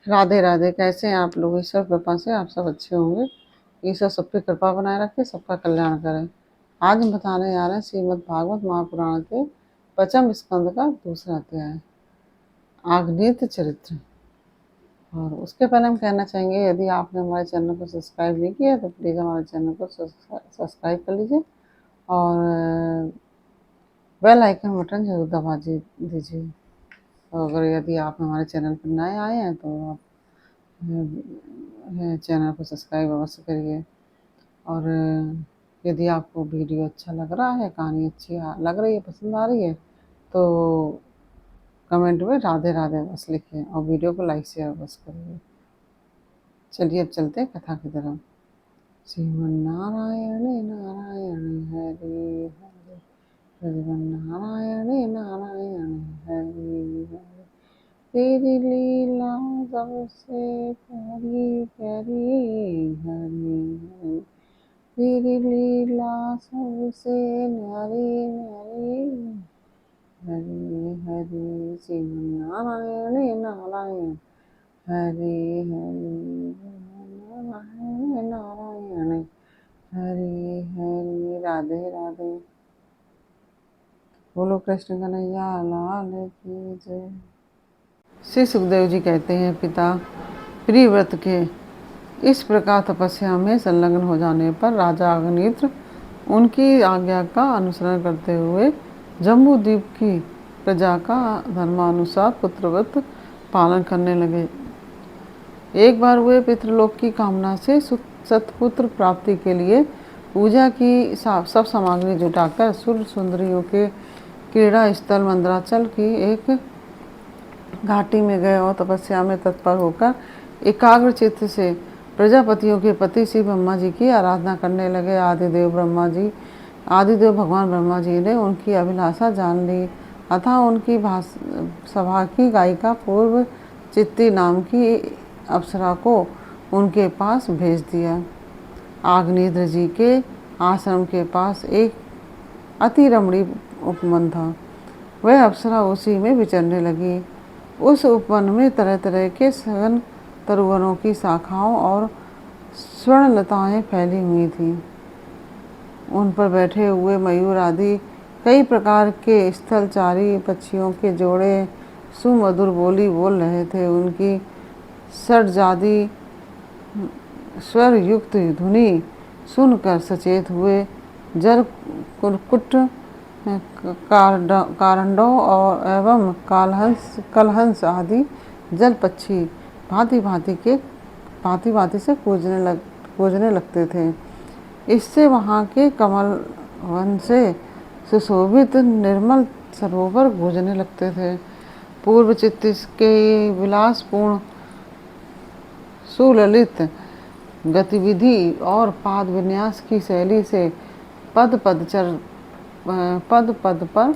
राधे राधे। कैसे हैं आप लोग? ईश्वर कृपा से आप सब अच्छे होंगे। ईश्वर सब पे कृपा बनाए रखे, सबका कल्याण करे। आज हम बताने जा रहे हैं श्रीमद् भागवत महापुराण के पंचम स्कंद का दूसरा अध्याय, आग्नेय चरित्र। और उसके पहले हम कहना चाहेंगे, यदि आपने हमारे चैनल को सब्सक्राइब नहीं किया तो प्लीज़ हमारे चैनल को सब्सक्राइब कर लीजिए और बेल आइकन बटन जरूर दबा दीजिए। और अगर यदि आप हमारे चैनल पर नए आए हैं तो आप चैनल को सब्सक्राइब अवश्य करिए। और यदि आपको वीडियो अच्छा लग रहा है, कहानी अच्छी लग रही है, पसंद आ रही है, तो कमेंट में राधे राधे बस लिखें और वीडियो को लाइक शेयर बस करिए। चलिए अब चलते हैं कथा की तरफ। श्रीमन्नारायण नारायण हरे हरे, श्रीमन्नारायण नारायण हरे हरे। तेरी लीला सबसे प्यारी प्यारी, हरे हरे। तेरी लीला सबसे न्यारी न्यारी, हरे हरे। श्रीमन्नारायण नारायण हरे हरे, नारायण नारायण हरे हरे। राधे राधे। बोलो कृष्ण कन्हैया लाल की जय। श्री सुखदेव जी कहते हैं, पिता प्रियव्रत के इस प्रकार तपस्या में संलग्न हो जाने पर राजा अग्निमित्र उनकी आज्ञा का अनुसरण करते हुए जम्बू द्वीप की प्रजा का धर्मानुसार पुत्रव्रत पालन करने लगे। एक बार वे पितृलोक की कामना से सत्पुत्र प्राप्ति के लिए पूजा की सब सामग्री जुटाकर सुर सुंदरियों के क्रीड़ा स्थल मंदराचल की एक घाटी में गए और तपस्या में तत्पर होकर एकाग्र चित्त से प्रजापतियों के पति श्री ब्रह्मा जी की आराधना करने लगे। आदिदेव भगवान ब्रह्मा जी ने उनकी अभिलाषा जान ली अतः उनकी सभा की गायिका पूर्व चित्ती नाम की अप्सरा को उनके पास भेज दिया। आग्नेय जी के आश्रम के पास एक अति रमणीय उपवन था। वह अप्सरा उसी में विचरने लगी। उस उपवन में तरह तरह के सघन तरुवनों की शाखाओं और स्वर्णलताएं फैली हुई थीं। उन पर बैठे हुए मयूर आदि कई प्रकार के स्थलचारी पक्षियों के जोड़े सुमधुर बोली बोल रहे थे। उनकी षड्जादी स्वर युक्त ध्वनि सुनकर सचेत हुए जल कुक्कुट, कारंडों और एवं कलहंस आदि जल पक्षी भांति भांति से कूजने लगते थे। इससे वहाँ के कमल वन से सुशोभित निर्मल सरोवर गूंजने लगते थे। पूर्व चित्त के विलासपूर्ण सुललित गतिविधि और पाद विन्यास की शैली से पद पद पर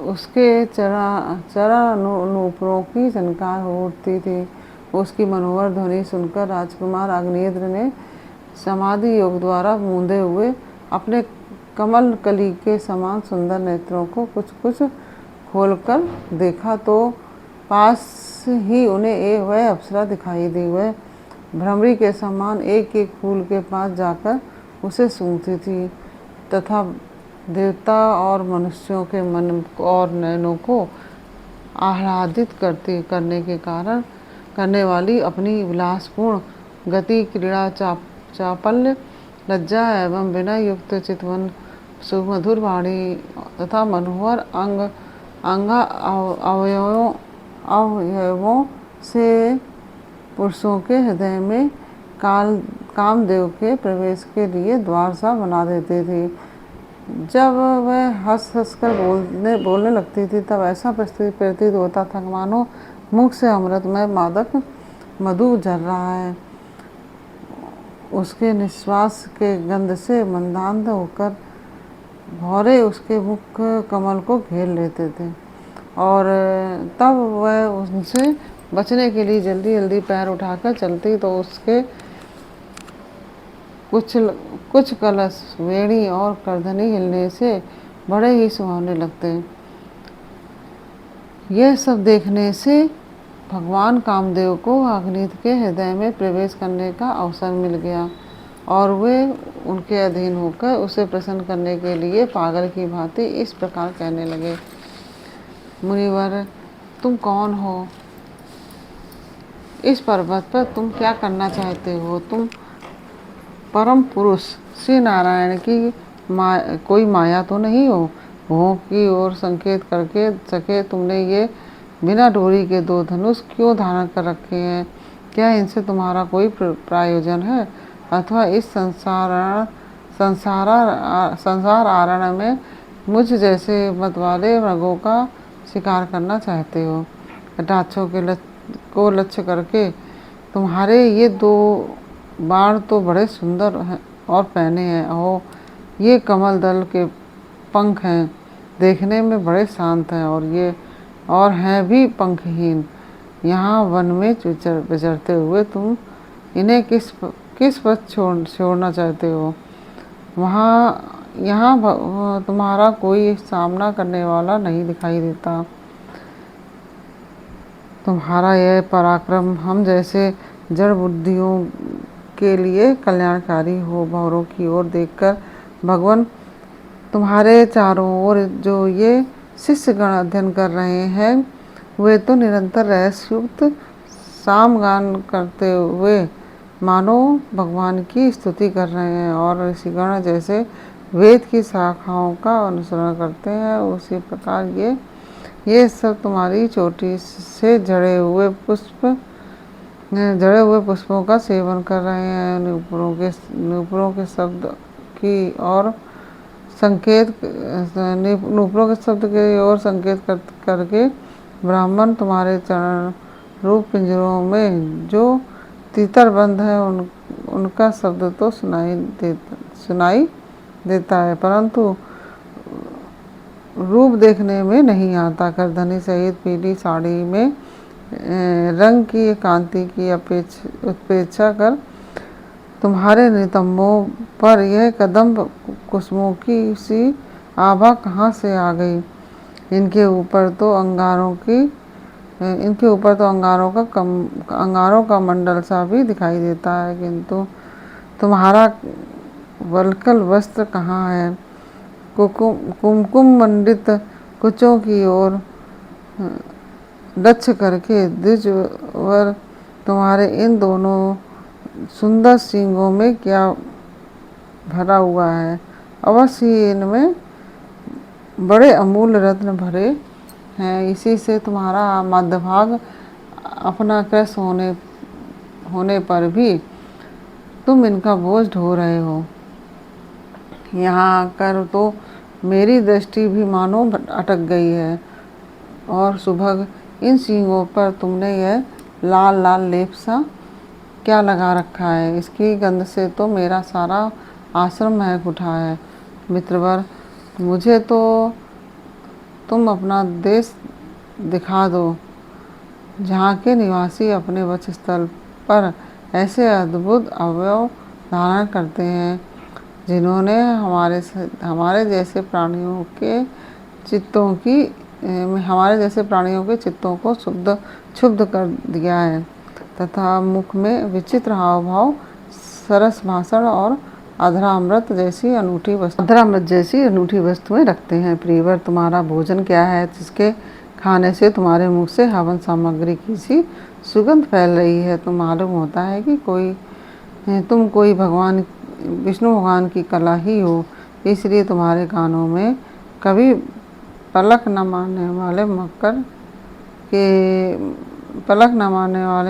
उसके चरणों की झनकार हो उठती थी। उसकी मनोहर ध्वनि सुनकर राजकुमार अग्निद्र ने समाधि योग द्वारा मूंदे हुए अपने कमल कली के समान सुंदर नेत्रों को कुछ कुछ खोलकर देखा तो पास ही उन्हें वह अप्सरा दिखाई दी। वह भ्रमरी के समान एक एक फूल के पास जाकर उसे सूंघती थी तथा देवता और मनुष्यों के मन और नयनों को आह्लादित करने वाली अपनी विलासपूर्ण गति, क्रीड़ा, चापल्य, लज्जा एवं विनय युक्त चितवन, सुमधुर वाणी तथा मनोहर अवयवों से पुरुषों के हृदय में कामदेव के प्रवेश के लिए द्वार सा बना देती थी। जब वह हंस कर बोलने लगती थी तब ऐसा प्रतीत होता था मानो मुख से अमृतमय मादक मधु झर रहा है। उसके निश्वास के गंध से मंदान्ध होकर भौरे उसके मुख कमल को घेर लेते थे और तब वह उनसे बचने के लिए जल्दी जल्दी पैर उठाकर चलती तो उसके कुछ कलश, वेणी और करधनी हिलने से बड़े ही सुहावने लगते। यह सब देखने से भगवान कामदेव को अग्नित के हृदय में प्रवेश करने का अवसर मिल गया और वे उनके अधीन होकर उसे प्रसन्न करने के लिए पागल की भांति इस प्रकार कहने लगे। मुनिवर, तुम कौन हो? इस पर्वत पर तुम क्या करना चाहते हो? तुम परम पुरुष श्री नारायण की कोई माया तो नहीं हो? भों की ओर संकेत करके सके तुमने ये बिना डोरी के 2 धनुष क्यों धारण कर रखे हैं? क्या इनसे तुम्हारा कोई प्रयोजन है अथवा इस संसार आरण में मुझ जैसे मत वाले मृगों का शिकार करना चाहते हो? कटाक्षों को लक्ष्य करके तुम्हारे ये 2 बाण तो बड़े सुंदर हैं और पहने हैं। ओह, ये कमल दल के पंख हैं, देखने में बड़े शांत हैं और हैं भी पंखहीन। यहाँ वन में विचरते हुए तुम इन्हें किस पथ छोड़ना चाहते हो? यहाँ तुम्हारा कोई सामना करने वाला नहीं दिखाई देता। तुम्हारा यह पराक्रम हम जैसे जड़ बुद्धियों के लिए कल्याणकारी हो। भंवरों की ओर देखकर भगवान, तुम्हारे चारों ओर जो ये शिष्यगण अध्ययन कर रहे हैं वे तो निरंतर रहस्युक्त सामगान करते हुए मानो भगवान की स्तुति कर रहे हैं और ऋषिगण जैसे वेद की शाखाओं का अनुसरण करते हैं, उसी प्रकार ये सब तुम्हारी चोटी से झड़े हुए पुष्पों का सेवन कर रहे हैं। नूपुरों के शब्द की ओर संकेत करके ब्राह्मण तुम्हारे चरण रूप पिंजरों में जो तीतर बंद है उनका शब्द तो सुनाई देता है, परंतु रूप देखने में नहीं आता। करधनी सहित पीली साड़ी में रंग की कांति की उपेक्षा कर तुम्हारे नितंबों पर यह कदम्ब कुसुमों की सी आभा कहाँ से आ गई? इनके ऊपर तो अंगारों का मंडल सा भी दिखाई देता है, किंतु तुम्हारा वल्कल वस्त्र कहाँ है? कुमकुम मंडित कुचों की ओर लक्ष्य करके द्विजवर तुम्हारे इन दोनों सुंदर सींगों में क्या भरा हुआ है? अवश्य इनमें बड़े अमूल्य रत्न भरे हैं, इसी से तुम्हारा मध्यभाग अपना क्रस होने पर भी तुम इनका बोझ ढो रहे हो। यहाँ आकर तो मेरी दृष्टि भी मानो अटक गई है और सुभग इन सींगों पर तुमने यह लाल लाल लेप सा क्या लगा रखा है? इसकी गंध से तो मेरा सारा आश्रम महक उठा है। मित्रवर, मुझे तो तुम अपना देश दिखा दो जहाँ के निवासी अपने वक्षस्थल पर ऐसे अद्भुत अवयव धारण करते हैं जिन्होंने हमारे जैसे प्राणियों के चित्तों को क्षुब्ध कर दिया है तथा मुख में विचित्र हाव भाव, सरस भाषण और अधरामृत जैसी अनूठी वस्तुएं रखते हैं। प्रियवर, तुम्हारा भोजन क्या है जिसके खाने से तुम्हारे मुख से हवन सामग्री की सी सुगंध फैल रही है? तो मालूम होता है कि तुम कोई विष्णु भगवान की कला ही हो, इसलिए तुम्हारे कानों में कभी पलक न मारने वाले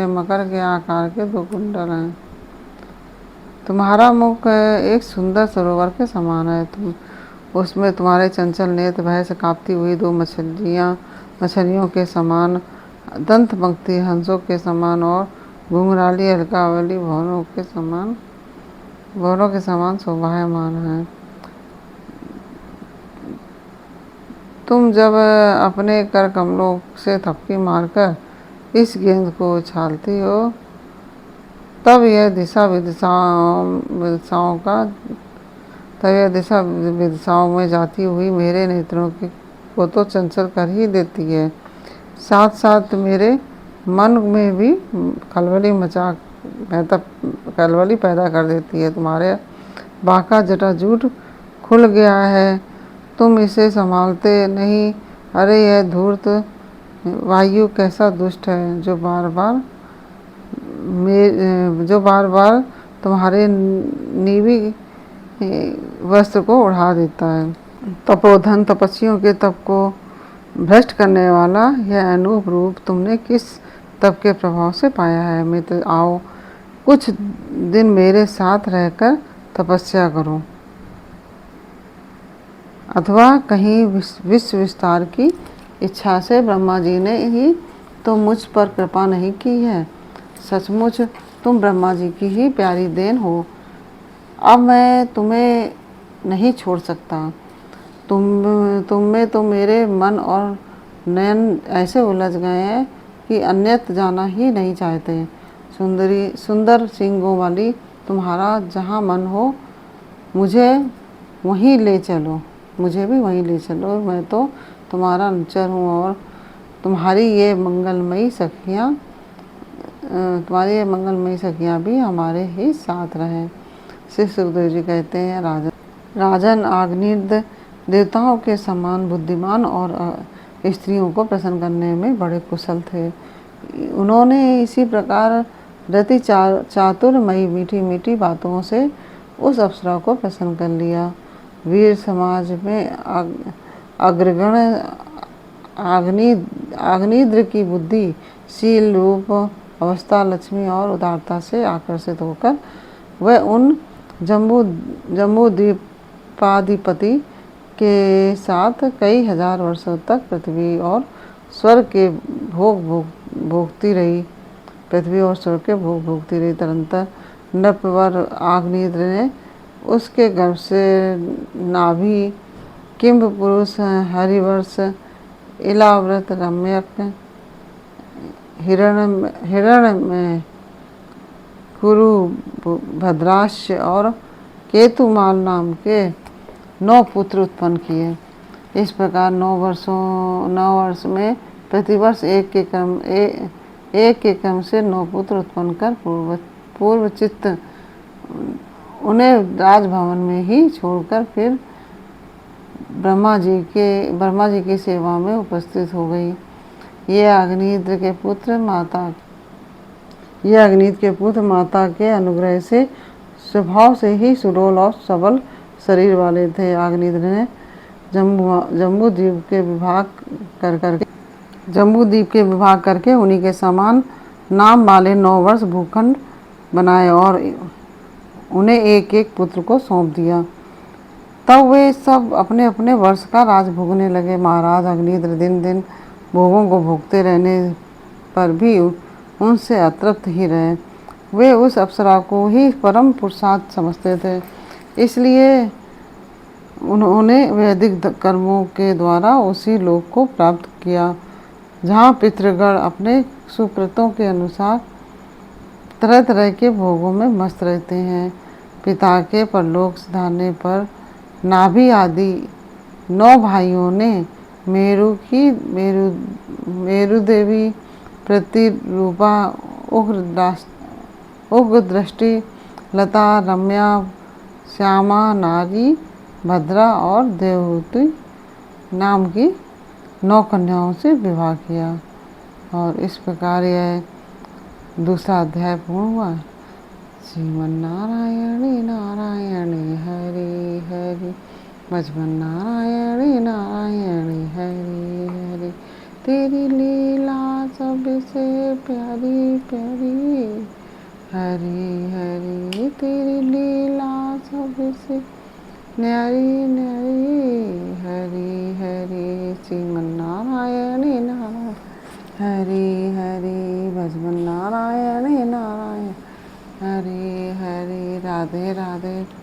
मकर के आकार के 2 कुंडल हैं। तुम्हारा मुख एक सुंदर सरोवर के समान है, उसमें तुम्हारे चंचल नेत्र भय से कांपती हुई 2 मछलियों के समान, दंत पंक्ति हंसों के समान और घुंघराली अलकावली भौरों के समान शोभायमान है। तुम जब अपने कर कमलों से थपकी मारकर इस गेंद को उछालती हो तब यह दिशा विदिशाओं में जाती हुई मेरे नेत्रों को तो चंचल कर ही देती है, साथ साथ मेरे मन में भी खलबली पैदा कर देती है। तुम्हारे बाका जटाजूट खुल गया है, तुम इसे संभालते नहीं। अरे यह धूर्त वायु कैसा दुष्ट है, जो बार बार तुम्हारे नीवी वस्त्र को उड़ा देता है। तपोधन तपस्वियों के तप को भ्रष्ट करने वाला यह अनूप रूप तुमने किस तप के प्रभाव से पाया है। मित्र आओ, कुछ दिन मेरे साथ रहकर तपस्या करो, अथवा कहीं विश्व विस्तार की इच्छा से ब्रह्मा जी ने ही तो मुझ पर कृपा नहीं की है। सचमुच तुम ब्रह्मा जी की ही प्यारी देन हो। अब मैं तुम्हें नहीं छोड़ सकता। तुम में तो मेरे मन और नयन ऐसे उलझ गए हैं कि अन्यत्र जाना ही नहीं चाहते। सुंदर सींगों वाली तुम्हारा जहाँ मन हो, मुझे वहीं ले चलो, मुझे भी वहीं ले चलो। मैं तो तुम्हारा अनुचर हूँ और तुम्हारी ये मंगलमयी सखियाँ भी हमारे ही साथ रहें। श्री सुखदेव जी कहते हैं, राजन अग्निद्र देवताओं के समान बुद्धिमान और स्त्रियों को प्रसन्न करने में बड़े कुशल थे। उन्होंने इसी प्रकार रति चातुर्मयी मीठी मीठी बातों से उस अप्सरा को प्रसन्न कर लिया। वीर समाज में अग्रगण अग्निद्र की बुद्धि, शील, रूप, अवस्था, लक्ष्मी और उदारता से आकर्षित होकर वह उन जम्बूद्वीपाधिपति के साथ कई हजार वर्षों तक पृथ्वी और स्वर्ग के भोग भोगती रही। तदनंतर नृपवर अग्निद्र ने उसके गर्भ से नाभि किंब पुरुष हरिवर्ष इलाव्रत रम्यक हिरण में कुरु भद्राश्य और केतुमाल नाम के 9 पुत्र उत्पन्न किए। इस प्रकार 9 वर्ष में प्रतिवर्ष एक के क्रम से 9 पुत्र उत्पन्न कर पूर्व चित्त उन्हें राजभवन में ही छोड़कर फिर ब्रह्मा जी की सेवा में उपस्थित हो गई। ये अग्निद्र के पुत्र माता के अनुग्रह से स्वभाव से ही सुडौल और सबल शरीर वाले थे। अग्निद्र ने जम्बूद्वीप के विभाग करके उन्हीं के समान नाम वाले 9 वर्ष भूखंड बनाए और उन्हें एक एक पुत्र को सौंप दिया। तब वे सब अपने अपने वर्ष का राज भोगने लगे। महाराज अग्निद्र दिन दिन भोगों को भोगते रहने पर भी उनसे अतृप्त ही रहे। वे उस अप्सरा को ही परम पुरुषार्थ समझते थे, इसलिए उन्होंने वैदिक कर्मों के द्वारा उसी लोक को प्राप्त किया जहाँ पितृगण अपने सुकृतों के अनुसार तरह तरह के भोगों में मस्त रहते हैं। पिता के परलोक सिधारने पर नाभि आदि 9 भाइयों ने मेरु देवी, प्रतिरूपा, उग्र दृष्टि, लता, रम्या, श्यामा, नारी, भद्रा और देवहूति नाम की 9 कन्याओं से विवाह किया। और इस प्रकार यह दूसरा अध्याय पूर्ण हुआ। श्रीमन्नारायणी नारायणी हरि हरि, भजमन्नारायणी नारायणी हरि हरि। तेरी लीला सबसे प्यारी प्यारी, हरि हरि। तेरी लीला सबसे न्यारी न्यारी, हरि हरि। श्रीमन्नारायणी नारायण हरि हरि, भजमन्नारायणी नारायण हरि हरि। राधे राधे।